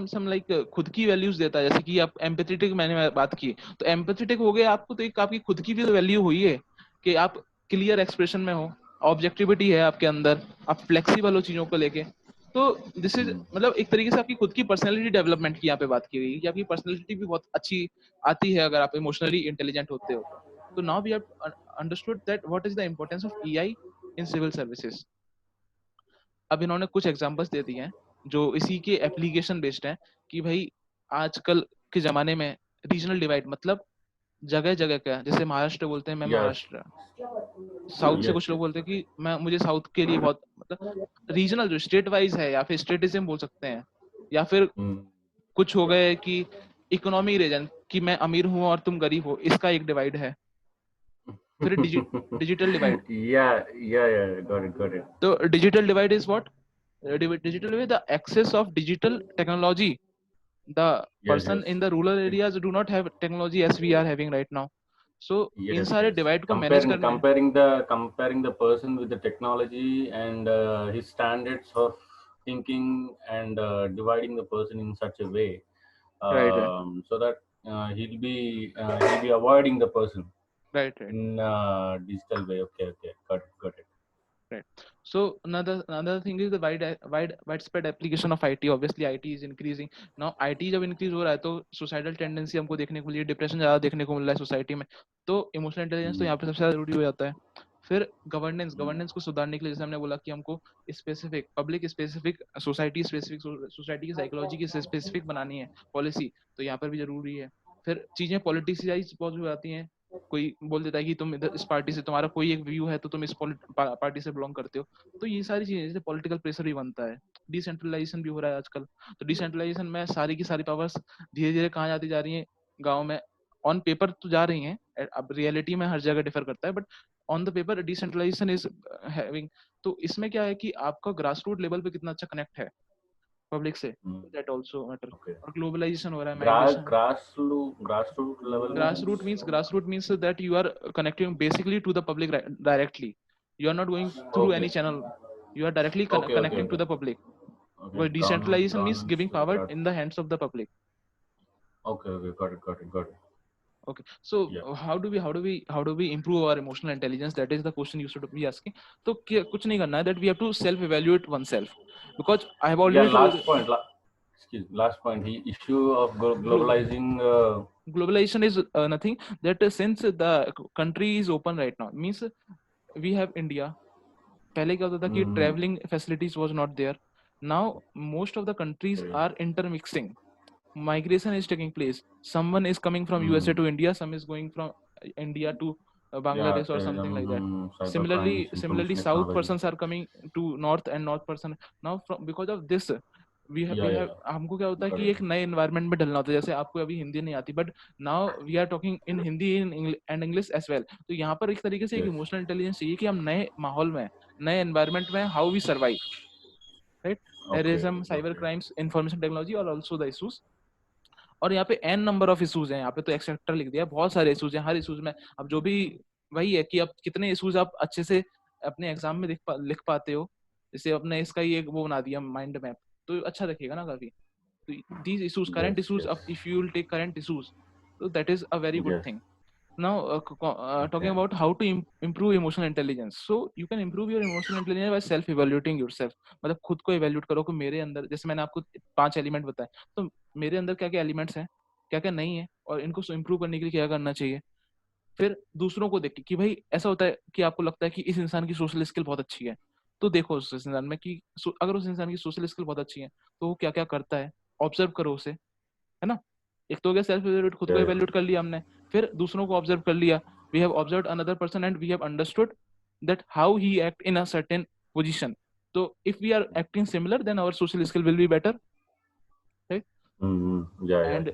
some like खुद की values देता है. जैसे कि आप empathetic, मैंने बात की, तो एम्पैथेटिक हो गए आपको, तो एक आपकी खुद की भी वैल्यू हुई है कि आप क्लियर एक्सप्रेशन में हो, ऑब्जेक्टिविटी है आपके अंदर, आप फ्लेक्सिबल हो चीजों को लेके. तो दिस इज, Hmm. मतलब एक तरीके से आपकी खुद की पर्सनैलिटी डेवलपमेंट की यहाँ पे बात की गई कि आपकी पर्सनैलिटी भी बहुत अच्छी आती है अगर आप इमोशनली इंटेलिजेंट होते हो. तो now we have understood that what is the importance of EI in civil services. अब इन्होंने कुछ एग्जांपल्स दे दिए हैं जो इसी के एप्लीकेशन बेस्ड हैं कि भाई आजकल के जमाने में रीजनल डिवाइड, मतलब जगह जगह का, जैसे महाराष्ट्र बोलते हैं मैं Yes. महाराष्ट्र, साउथ से Yes. कुछ लोग बोलते हैं कि मैं, मुझे साउथ के लिए बहुत, मतलब रीजनल जो स्टेट वाइज है या फिर स्टेटिज्म बोल सकते हैं, या फिर Hmm. कुछ हो गए कि इकोनॉमिक रीजन कि मैं अमीर हूँ और तुम गरीब हो, इसका एक डिवाइड है. फिर digital divide. Yeah. Got it. तो digital divide is what? Digital way, the access of digital technology, the Yes. person in the rural areas do not have technology as we are having right now. So in Yes. सारे divide को manage Comparing करने. comparing the person with the technology and his standards of thinking and dividing the person in such a way Right, right, so that he'll be avoiding the person right, right, in digital way. Okay. Got it. right. So another thing is the widespread application of IT. Obviously IT is increasing now. IT जब increase हो रहा है तो suicidal tendency हमको देखने को मिली है, depression ज्यादा देखने को मिल रहा है सोसाइटी में. तो इमोशनल इंटेलिजेंस तो Hmm. यहाँ पे सबसे ज्यादा जरूरी हो जाता है. फिर गवर्नेंस को सुधारने के लिए, जैसे हमने बोला कि हमको स्पेसिफिक पब्लिक स्पेसिफिक सोसाइटी की साइकोलॉजी की स्पेसिफिक बनानी है पॉलिसी, तो यहाँ पर भी जरूरी है. फिर चीजें पॉलिटिसाइज बहुत हो जाती हैं. कोई बोल देता है कि तुम इधर इस पार्टी से, तुम्हारा कोई एक व्यू है तो तुम इस पार्टी से बिलोंग करते हो. तो ये सारी चीजें, जैसे पॉलिटिकल प्रेशर भी बनता है, डिसेंट्रलाइजेशन भी हो रहा है आजकल. तो डिसेंट्रलाइजेशन में सारी की सारी पावर्स धीरे धीरे कहाँ जाती जा रही हैं, गाँव में. ऑन पेपर तो जा रही हैं, अब रियलिटी में हर जगह डिफर करता है, but on the paper decentralization is having. तो इसमें क्या है कि आपका ग्रास रूट लेवल पे कितना अच्छा कनेक्ट है पब्लिक से, Hmm. That also matter. Okay. और ग्लोबलाइजेशन हो रहा है, migration. Grassroot level means. Grassroot means that you are connecting basically to the public directly. You are not going through any Okay. channel. You are directly connecting to Okay. the public. Okay. Because decentralization means Governance. giving power in the hands of the public. Okay. Got it. Okay. So Yeah. how do we improve our emotional intelligence? That is the question you should be asking. तो कुछ नहीं करना है, that we have to self evaluate oneself, because I have Yeah. already told. Last point. The issue of Glo- globalizing. globalization is nothing, that since the country is open right now, means we have India. पहले क्या होता था कि Mm, travelling facilities was not there. Now most of the countries okay. Are intermixing, migration is taking place. Someone is coming from USA Mm, to India, some is going from India to yeah. Bangladesh or something like that. Terrorism, similarly cybercrimes, similarly information south technology. persons are coming to north, and north person now from, because of this we have हमको क्या होता है Got कि it. एक नए environment में ढलना होता है. जैसे आपको अभी हिंदी नहीं आती, but now we are talking in Hindi and English as well. तो यहाँ पर एक तरीके से एक Yes. इमोशनल इंटेलिजेंस चाहिए कि हम नए माहौल में, नए एनवायरनमेंट में how we survive, right. Okay. Terrorism, cyber crimes, information technology और ऑल्सो द इशूज. और यहाँ पे एन नंबर ऑफ इशूज हैं, यहाँ पे तो एक्सेट्रा लिख दिया, बहुत सारे इशूज हैं. हर इशूज में अब जो भी वही है कि अब कितने इशूज आप अच्छे से अपने एग्जाम में लिख पाते हो, जैसे अपने इसका ही एक वो बना दिया माइंड मैप, तो अच्छा दिखेगा ना काफी। तो these issues, current Yes, issues, yes, if you will take current issues, so that is a very good yes. thing. Now talking Okay. about how to improve emotional intelligence, so you can improve your emotional intelligence by self evaluating yourself. मतलब खुद को evaluate करो कि मेरे अंदर, जैसे मैंने आपको 5 एलिमेंट बताए, तो मेरे अंदर क्या क्या एलिमेंट्स हैं, क्या क्या नहीं है, और इनको इम्प्रूव करने के लिए क्या करना चाहिए। फिर दूसरों को देख के कि भाई ऐसा होता है कि आपको लगता है कि इस इंसान की सोशल स्किल बहुत अच्छी है, तो देखो उस इंसान में कि अगर उस इंसान की सोशल स्किल बहुत अच्छी है तो वो क्या क्या करता है, ऑब्जर्व करो उसे, है ना। एक तो हो गया सेल्फ इवैल्यूएट, खुद को Yes. इवैल्यूएट कर लिया हमने, फिर दूसरों को ऑब्जर्व कर लिया, we have observed another person and we have understood that how he act in a certain position. तो if we are acting similar then our social skill will be better, right. Mm-hmm. Yeah, yeah. And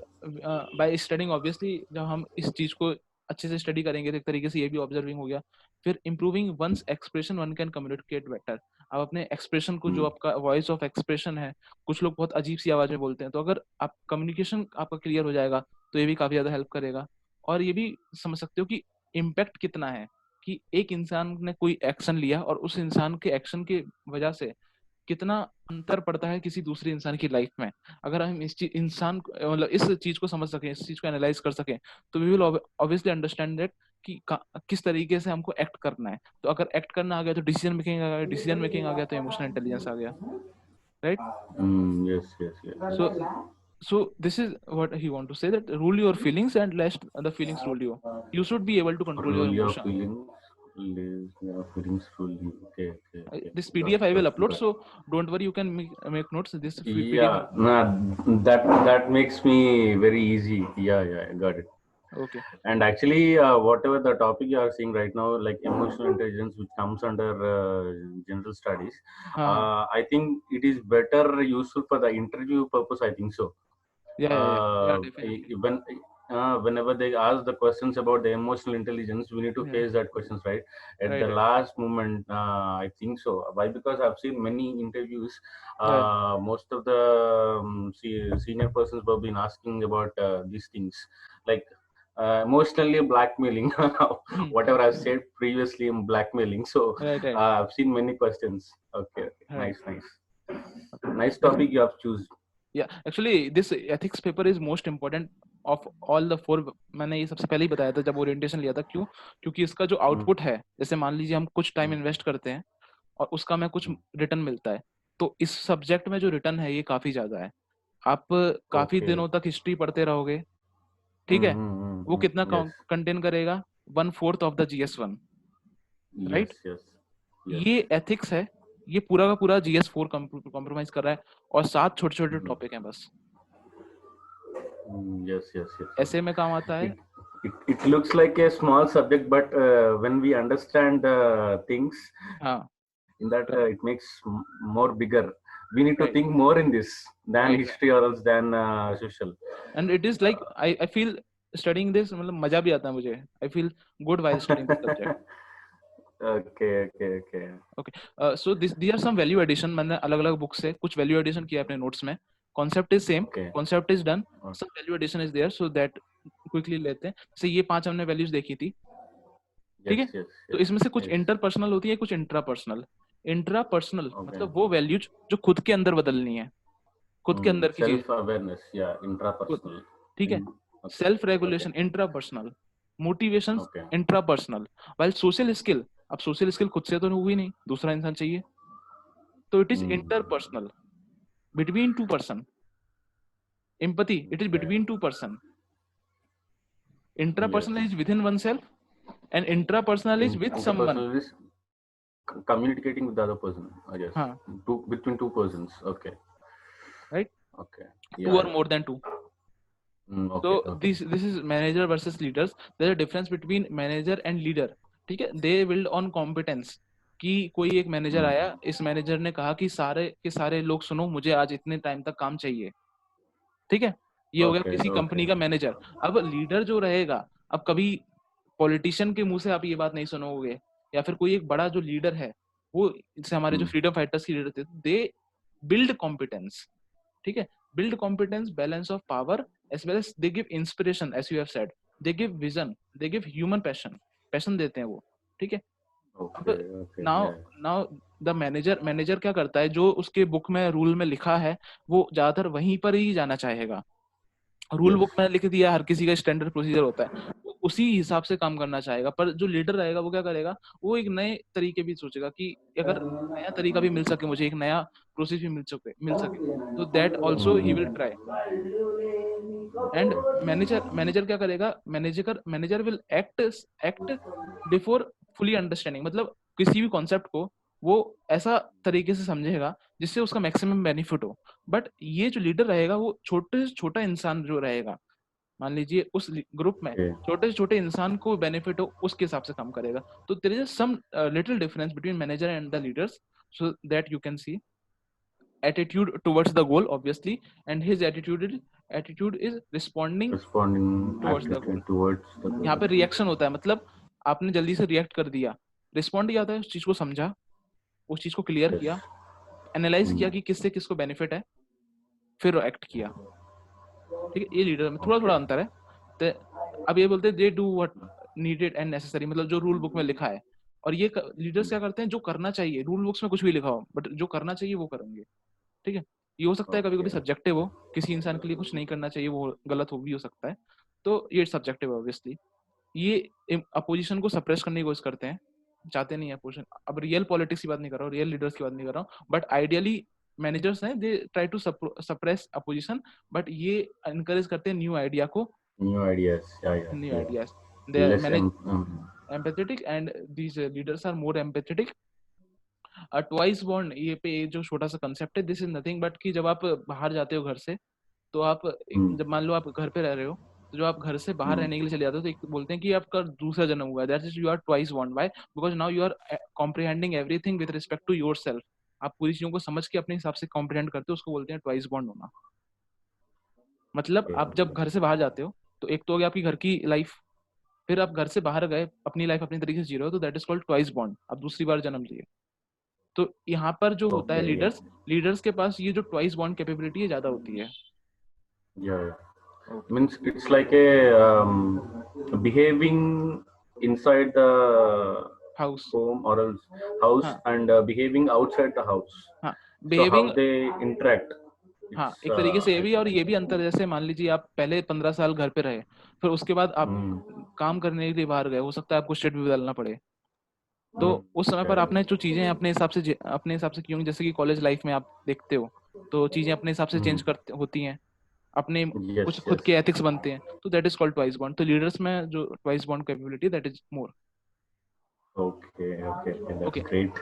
by studying obviously, जब हम इस चीज को अच्छे से study करेंगे तो एक तरीके से ये भी ऑब्जर्विंग हो गया। फिर improving one's expression, one can communicate better. आप अपने एक्सप्रेशन को, जो Mm. आपका वॉइस ऑफ एक्सप्रेशन है, कुछ लोग बहुत अजीब सी आवाज में बोलते हैं, तो अगर आप कम्युनिकेशन आपका क्लियर हो जाएगा तो ये भी काफी ज्यादा हेल्प करेगा। और ये भी समझ सकते हो कि इम्पैक्ट कितना है, कि एक इंसान ने कोई एक्शन लिया और उस इंसान के एक्शन की वजह से कितना अंतर पड़ता है किसी दूसरे इंसान की लाइफ में। अगर हम इस चीज इंसान मतलब इस चीज को समझ सकें, इस चीज को एनालाइज कर सकें, तो we will obviously understand that कि किस तरीके से हमको एक्ट करना है। तो अगर एक्ट करना आ गया तो डिसीजन मेकिंग आ गया, डिसीजन मेकिंग आ गया तो इमोशनल इंटेलिजेंस आ गया, right. Yes, yes, yes. So so this is what he want to say, that rule your feelings and lest the feelings rule you. You should be able to control your Rule your emotion. feelings. Live your feelings rule you. Okay, okay, okay. This Got, PDF I will upload, got. so don't worry, you can make notes. This PDF. Yeah, nah, that makes me very easy. Yeah, yeah, I got it. Okay. And actually, whatever the topic you are seeing right now, like emotional intelligence, which comes under general studies, हाँ I think it is better useful for the interview purpose. I think so. yeah definitely. Even whenever they ask the questions about the emotional intelligence, we need to Yeah, face that questions right at the right. last moment. I think so. Why? Because I've seen many interviews. Yeah. Most of the senior persons have been asking about these things, like emotionally blackmailing. Whatever I've said previously, in blackmailing. So Right. I've seen many questions. Okay, okay. Right. Nice, nice, Okay. nice topic you have choose. Yeah, actually this ethics paper is most important of all the four. मैंने ये सबसे पहले ही बताया था जब orientation लिया था। क्यों? क्योंकि इसका जो आउटपुट है, जैसे मान लीजिए हम कुछ टाइम इन्वेस्ट करते हैं और उसका हमें कुछ रिटर्न मिलता है, तो इस सब्जेक्ट में जो रिटर्न है ये काफी ज्यादा है। आप काफी Okay. दिनों तक हिस्ट्री पढ़ते रहोगे, ठीक है। वो Mm-hmm. कितना Yes, कंटेन करेगा? 1/4 of the GS1, yes, right. yes, yes. ये एथिक्स है, ये पूरा का पूरा GS4 कॉम्प्रोमाइज कर रहा है, और 7 छोटे छोटे Mm. टॉपिक हैं बस। Yes, yes, yes, yes. ऐसे में काम आता है। It looks like a small subject, but when we understand things हाँ in that, it makes more bigger. We need to right think more in this than right. history or else than social. And it is like I feel studying this, मतलब मजा भी आता है मुझे। I feel good while studying this subject. Okay, okay, okay. Okay, so this are some value addition. मैंने अलग अलग book से कुछ वैल्यू एडिशन किया अपने नोट्स में। Concept is same, Okay. Concept is done, Okay. Some value addition is there, so that quickly लेते हैं। जैसे ये 5 हमने वैल्यूज देखी थी, ठीक Yes, है। yes, तो yes, इसमें से कुछ yes. इंटरपर्सनल होती है, कुछ इंट्रापर्सनल। Intrapersonal Okay. मतलब वो वैल्यूज जो खुद के अंदर बदलनी है, खुद के अंदर की चीज, Self-awareness, yeah, खुद, intrapersonal. ठीक है। Okay, self okay, regulation intrapersonal, motivation okay. Intrapersonal. While social skill, अब सोशल स्किल खुद से तो हुई नहीं, दूसरा इंसान चाहिए, तो it is Mm. Interpersonal, between two person. Empathy, it is between two person. Yes. Intrapersonal is with in one self and intrapersonal is with someone. Interpersonal is communicating with the other person. Yes, हाँ between two persons. Okay, right, okay, two yeah, और yeah. More than two. So Okay, okay. this is manager versus leaders. There is a difference between manager and leader, ठीक है। They build on competence, कि कोई एक manager आया, इस manager ने कहा कि सारे के सारे लोग सुनो, मुझे आज इतने टाइम तक काम चाहिए, ठीक है। ये हो गया Okay, किसी okay. कंपनी का मैनेजर। अब लीडर जो रहेगा, अब कभी पॉलिटिशियन के मुंह से आप ये बात नहीं सुनोगे, या फिर कोई एक बड़ा जो लीडर है, वो जैसे हमारे जो फ्रीडम फाइटर्स की लीडर थे, दे बिल्ड कॉम्पिटेंस, ठीक है। Build competence, balance of power, as well as they give inspiration, as you have said, they give vision, they give human passion, passion देते हैं वो, ठीक है। अब Okay, okay, now yeah. now the manager क्या करता है, जो उसके बुक में रूल में लिखा है वो ज्यादातर वहीं पर ही जाना चाहेगा। रूल बुक में लिख दिया, हर किसी का स्टैंडर्ड प्रोसीजर होता है, वो उसी हिसाब से काम करना चाहेगा। पर जो लीडर रहेगा वो क्या करेगा, वो एक नए तरीके भी सोचेगा कि अगर नया तरीका भी मिल सके, मुझे एक नया प्रोसेस भी मिल सके, तो that also he will try. And manager क्या करेगा, manager will act before fully understanding, मतलब किसी भी कॉन्सेप्ट को वो ऐसा तरीके से समझेगा जिससे उसका मैक्सिमम बेनिफिट हो। बट ये जो लीडर रहेगा वो छोटे से छोटा इंसान जो रहेगा, मान लीजिए उस ग्रुप में Okay. छोटे से छोटे इंसान को बेनिफिट हो, उसके हिसाब से काम करेगा। तो there is some little difference between manager and the leaders, so that you can see attitude towards the goal obviously, and his attitude is responding Responding towards the goal। attitude towards the यहाँ पे goal. Reaction होता है, मतलब आपने जल्दी से react कर दिया। रिस्पॉन्ड क्या होता है, उस चीज को समझा, उस चीज को क्लियर Yes. किया, एनालाइज किया कि किससे किसको बेनिफिट है, फिर एक्ट किया। ठीक है, ये लीडर में थोड़ा थोड़ा अंतर है। तो अब ये बोलते हैं they do what needed and necessary, मतलब जो रूल बुक में लिखा है। और ये लीडर्स क्या करते हैं, जो करना चाहिए, रूल बुक्स में कुछ भी लिखा हो बट जो करना चाहिए वो करेंगे। ठीक है, ये हो सकता है कभी कभी Okay. सब्जेक्टिव हो, किसी इंसान के लिए कुछ नहीं करना चाहिए वो गलत हो भी हो सकता है, तो ये सब्जेक्टिव है ऑब्वियसली। ये अपोजिशन को सप्रेस करने की कोशिश करते हैं, चाहते नहीं है अपोजिशन। अब रियल पॉलिटिक्स की बात नहीं कर रहा हूँ, रियल लीडर्स की बात नहीं कर रहा हूँ, बट आइडियली मैनेजर्स हैं, they try to suppress opposition, but ये एनकरेज करते हैं न्यू आइडिया को, New ideas. Yeah. New Yeah. Ideas. They Less manage empathetic and these leaders are more empathetic। Twice बॉन्ड, ये पे ये जो छोटा सा कंसेप्ट है, दिस इज नथिंग बट कि जब आप बाहर जाते हो घर से, तो आप जब मान लो आप घर पे रह रहे हो, तो जो आप घर से बाहर रहने के लिए चले जाते हो, तो एक बोलते हैं कि आपका दूसरा जन्म हुआ है, that is you are twice बॉन्ड। Why? Because now you are comprehending everything with respect to yourself. आप पूरी चीजों को समझ के अपने हिसाब से कॉम्प्रिहेंड करते हो, उसको बोलते हैं ट्वाइस बॉन्ड होना। मतलब आप जब घर से बाहर जाते हो, तो एक तो हो गया आपकी घर की लाइफ, फिर आप घर से बाहर गए, अपनी लाइफ अपनी तरीके से जी रहे हो, तो that is called twice bond, आप दूसरी बार जन्म लिए। तो यहाँ पर जो होता है, Okay. लीडर्स के पास ये जो ट्वाइस बॉन्ड कैपेबिलिटी है ज्यादा होती है। Yeah. Means it's like a behaving inside the house, home or else house हाँ and behaving outside the house. हाँ, So how behaving, they interact. हाँ It's एक तरीके से ये I भी, और think. ये भी अंतर, जैसे मान लीजिए आप पहले 15 साल घर पे रहे, फिर उसके बाद आप काम करने के लिए बाहर गए, हो सकता है आपको स्टेट भी बदलना पड़े, तो उस समय पर आपने जो चीजें अपने हिसाब से की होंगी, जैसे कि कॉलेज लाइफ में आप देखते हो, तो चीजें अपने हिसाब से चेंज करते होती हैं, अपने Yes. कुछ खुद के एथिक्स बनते हैं, तो that is called twice bond. तो लीडर्स में जो twice bond capability, that is more. Okay. That's Okay, great.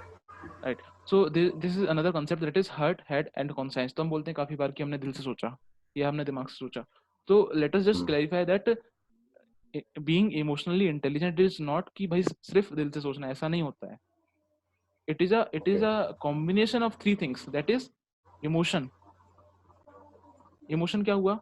Right. So this is another concept, that is heart, head and conscience. तो हम बोलते हैं काफी बार कि हमने दिल से सोचा या हमने दिमाग से सोचा। तो let us just clarify that being emotionally intelligent is not कि भाई सिर्फ दिल से सोचना, ऐसा नहीं होता है। It is a combination of three things, that is emotion. Emotion क्या हुआ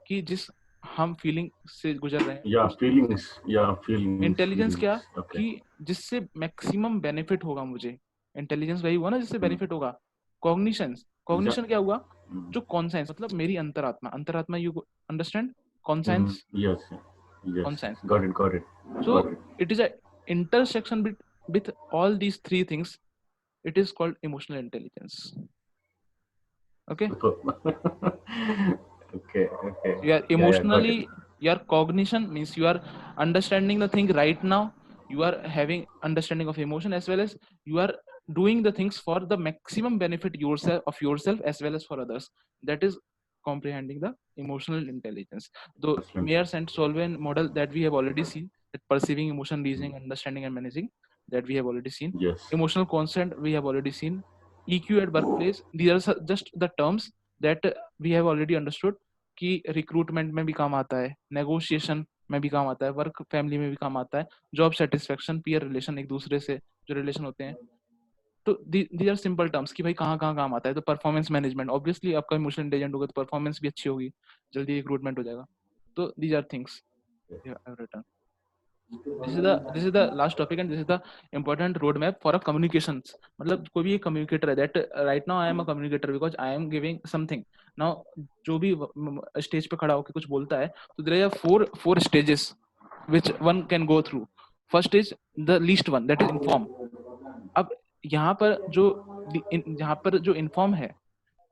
कि जिस हम फीलिंग से गुजर रहे हैं, Yeah, feelings. Yeah, feelings. Intelligence क्या Okay. कि जिससे मैक्सिमम बेनिफिट होगा मुझे, इंटेलिजेंस वही हुआ ना जिससे बेनिफिट होगा। कॉग्निशन क्या हुआ, जो कॉन्साइंस, मतलब मेरी अंतरात्मा, you understand conscience, Yes. Conscience. Got it. So it is a intersection with all these three things. It is called emotional intelligence. Okay. Okay. You are Yeah, got it. emotionally, your cognition means you are understanding the thing right now. You are having understanding of emotion, as well as you are doing the things for the maximum benefit yourself as well as for others. That is comprehending the emotional intelligence. The Myers and Solven model that we have already seen, that perceiving, emotion, reasoning, understanding, and managing, that we have already seen. Yes. Emotional constant we have already seen. EQ at workplace, these are just the terms that we have already understood कि recruitment में भी काम आता है, negotiation में भी काम आता है, वर्क फैमिली में भी काम आता है, जॉब सेटिस्फेक्शन, पीयर रिलेशन, एक दूसरे से जो रिलेशन होते हैं। तो दीज आर सिंपल टर्म्स कि भाई कहाँ कहाँ काम आता है। तो परफॉर्मेंस मैनेजमेंट, ऑब्वियसली आपका इमोशनल इंटेलिजेंट होगा तो परफॉर्मेंस भी अच्छी होगी, जल्दी रिक्रूटमेंट हो जाएगा। तो these are things return. This is the last topic and this is the important roadmap for a communications। मतलब कोई भी एक communicator है, that right now I am a communicator because I am giving something। now जो भी stage पे खड़ा होकर कुछ बोलता है, तो there are four stages which one can go through। first is the least one, that is inform। अब यहाँ पर जो इन्फॉर्म है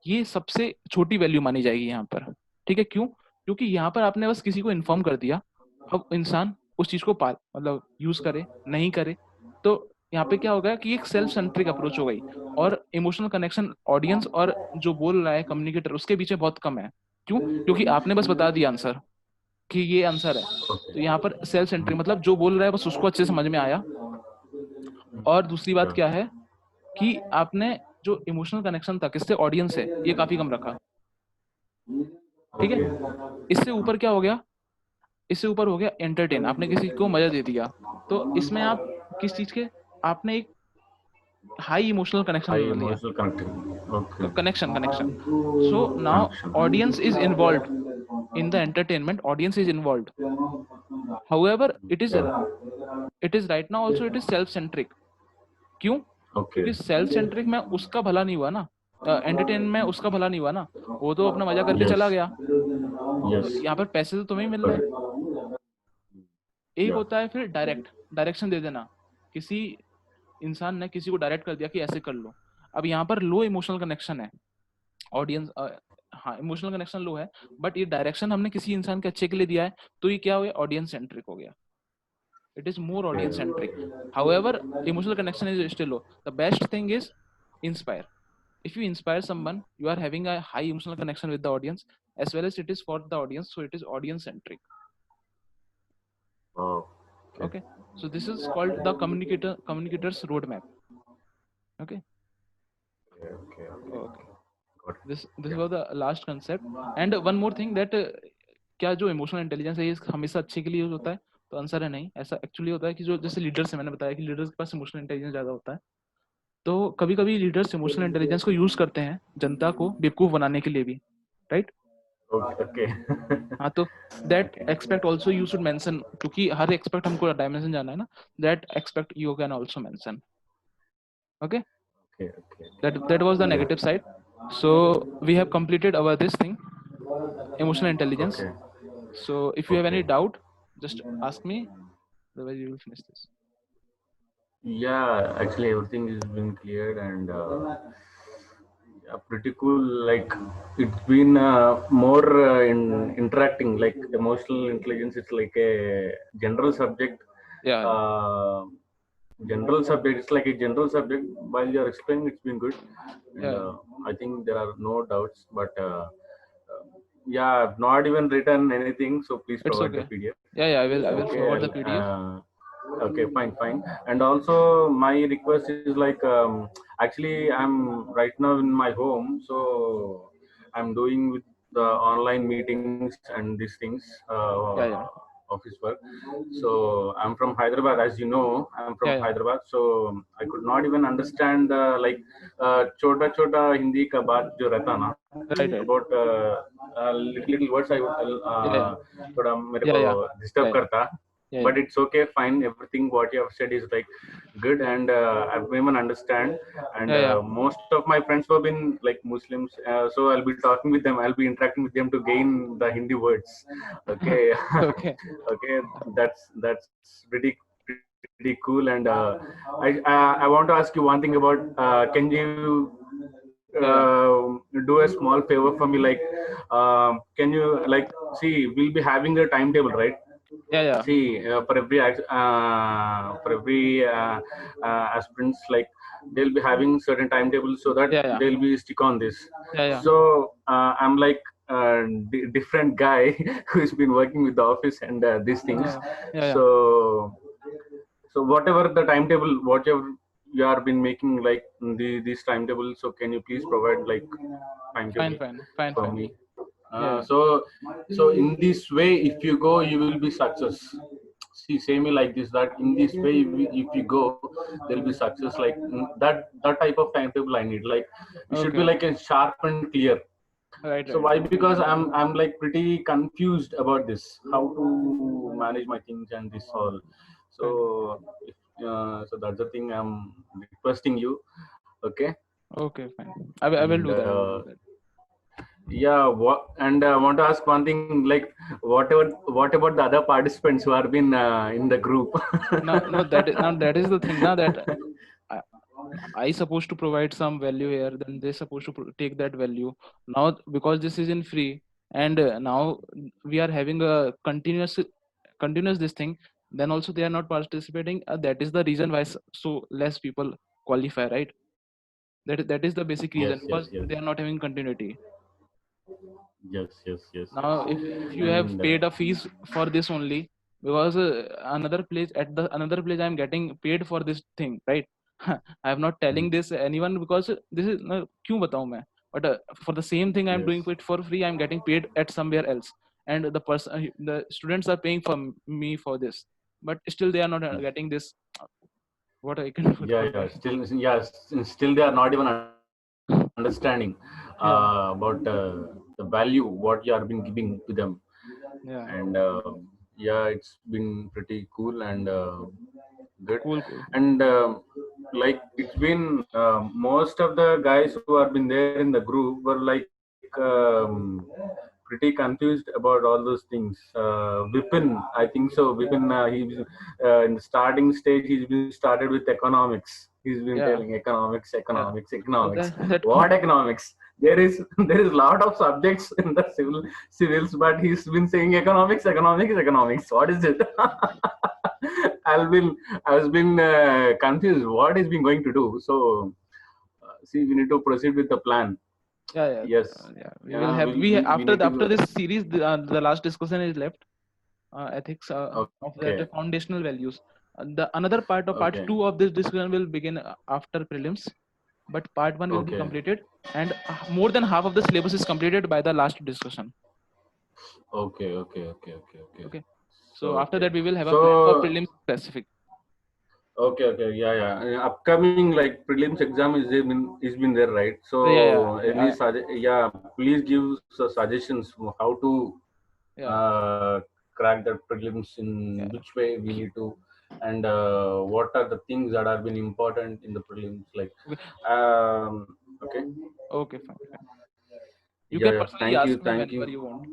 ये सबसे छोटी वैल्यू मानी जाएगी यहाँ पर, ठीक है? क्यों? क्योंकि यहाँ पर आपने बस किसी को इन्फॉर्म कर दिया, अब इंसान उस चीज को मतलब यूज करे नहीं करे, तो यहाँ पे क्या होगा कि एक सेल्फ सेंट्रिक अप्रोच हो गई, और इमोशनल कनेक्शन ऑडियंस और जो बोल रहा है कम्युनिकेटर उसके पीछे बहुत कम है। क्यों? क्योंकि आपने बस बता दिया आंसर कि ये आंसर है, तो यहाँ पर सेल्फ सेंट्रिक मतलब जो बोल रहा है बस उसको अच्छे से समझ में आया। और दूसरी बात क्या है कि आपने जो इमोशनल कनेक्शन था किससे, ऑडियंस से, ये काफी कम रखा, ठीक है? इससे ऊपर क्या हो गया, इससे ऊपर हो गया एंटरटेन, आपने किसी को मजा दे दिया, तो इसमें आप किस चीज के, आपने एक हाई इमोशनल कनेक्शन High लिया, emotional connectivity. Okay. Connection. So now audience is involve in the entertainment, audience is involve, however it is right now also it is self centric. क्यों? Okay. क्योंकि सेल्फ सेंट्रिक में उसका भला नहीं हुआ ना, entertain में उसका भला नहीं हुआ ना, वो तो अपना मजा करके Yes. चला गया, Yes. यहाँ पर पैसे तो तुम्हें ही मिल रहे हैं। एक Yeah. होता है फिर डायरेक्शन दे देना, किसी इंसान ने किसी को डायरेक्ट कर दिया कि ऐसे कर लो, अब यहाँ पर लो इमोशनल कनेक्शन है, ऑडियंस हाँ इमोशनल कनेक्शन लो है, बट ये डायरेक्शन हमने किसी इंसान के अच्छे के लिए दिया है, तो ये क्या हो गया, ऑडियंस सेंट्रिक हो गया, it is more audience centric. However, emotional connection is still low. The best thing is inspire. If you inspire someone, you are having a high emotional connection with the audience, as well as it is for the audience, so it is audience centric. Oh. Okay, so this is called the communicator's roadmap. Okay. Okay. This was the last concept. And one more thing that क्या जो emotional intelligence है ये हमेशा अच्छे के लिए use होता है, तो आंसर है नहीं। ऐसा एक्चुअली होता है कि जो जैसे लीडर्स है, मैंने बताया कि लीडर्स के पास इमोशनल इंटेलिजेंस ज्यादा होता है, तो कभी कभी लीडर्स इमोशनल इंटेलिजेंस को यूज करते हैं जनता को बेवकूफ बनाने के लिए भी, राइट? Okay. हाँ, तो that expect also you should mention, क्योंकि हर एक्सपेक्ट हमको डायमेंशन जाना है ना, that expect you can also mention. Okay, that was the negative side. So we have completed our this thing, emotional intelligence. Okay. So if you have any doubt, just ask me, otherwise we will finish this. Yeah, actually everything has been cleared and yeah, pretty cool. Like it's been more interacting. Like emotional intelligence, it's like a general subject. Yeah. General subject. It's like a general subject. While you're explaining, it's been good. And, Yeah. I think there are no doubts. But yeah, I've not even written anything. So please It's provide okay. the PDF. Yeah, I will Okay, forward the PDF. Okay, fine. And also my request is like actually I'm right now in my home, so I'm doing with the online meetings and these things, Yeah. office work. So I'm from Hyderabad, as you know. I'm from Yeah. Hyderabad, so I could not even understand like chota Hindi ka baat jo rehta na, Right. about little words I would thoda mere Yeah. ko disturb karta. Yeah. But it's okay, fine. Everything what you have said is like good, and I even understand. And most of my friends who have been like Muslims, so I'll be talking with them. I'll be interacting with them to gain the Hindi words. Okay. Okay. Okay. That's pretty cool. And I want to ask you one thing about. Can you do a small favor for me? Like, can you like see? We'll be having a timetable, right? Yeah. See, for every aspirants, like they'll be having certain timetables so that they'll be stick on this. Yeah. So I'm like different guy who's been working with the office and these things. Yeah. So whatever the timetable, whatever you have been making, like these timetables, so can you please provide like timetable for me? So in this way, if you go, you will be success. See, say me like this, that in this way, if you go, there'll be success. Like that type of timetable I need. Like it should be like a sharp and clear. Right. So why? Because I'm like pretty confused about this, how to manage my things and this all. So so that's the thing I'm requesting you. Okay. Okay, fine. I will do that. Yeah, and I want to ask one thing, like what about the other participants who have been in the group? No, that is the thing now, that I supposed to provide some value here, then they supposed to take that value. Now because this is in free, and now we are having a continuous this thing, then also they are not participating. That is the reason why so less people qualify, right? That is the basic Yes, reason, yes, because yes, they are not having continuity. yes, yes, yes. Now if you have And paid a fees for this only, because another place I'm getting paid for this thing, right? I am not telling this anyone, because this is क्यों बताऊं मैं, but for the same thing I'm yes, doing it for free, I'm getting paid at somewhere else, and the students are paying for me for this, but still they are not getting this. What I can do yeah, for yeah. that? Still they are not even understanding Yeah, about the value what you have been giving to them. yeah, And yeah, it's been pretty cool and good. cool. And like it's been most of the guys who have been there in the group were like pretty confused about all those things. Vipin, I think so. Vipin, he's in the starting stage. He's been started with economics. He's been Yeah, telling economics, yeah. economics, So economics. that What economics? There is lot of subjects in the civils, but he's been saying economics, economics, economics. What is it? I was been confused. What is been going to do? So see, we need to proceed with the plan. yeah, Yes. yeah. We will Yeah, have we we need after to. this series, the last discussion is left. Ethics of Okay. that foundational values. The another part of part Okay. two of this discussion will begin after prelims, but part one will be Okay. completed, and more than half of the syllabus is completed by the last discussion. Okay. Okay. Okay. Okay. Okay. Okay, So so after okay. that we will have a plan for So prelims specific. okay. Okay. Yeah. Yeah. Upcoming like prelims exam is been there, right? Yeah, So any yeah, please give suggestions for how to yeah, crack the prelims, in yeah. which way we need to, and what are the things that have been important in the prelims, like Okay, okay. okay, fine. You Yeah, can yeah, personally thank you, ask me thank whenever you. you want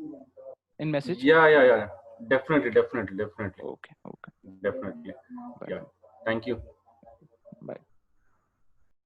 in message. Yeah, yeah, yeah, definitely, definitely, definitely, Okay, definitely. bye Yeah, bye. thank you.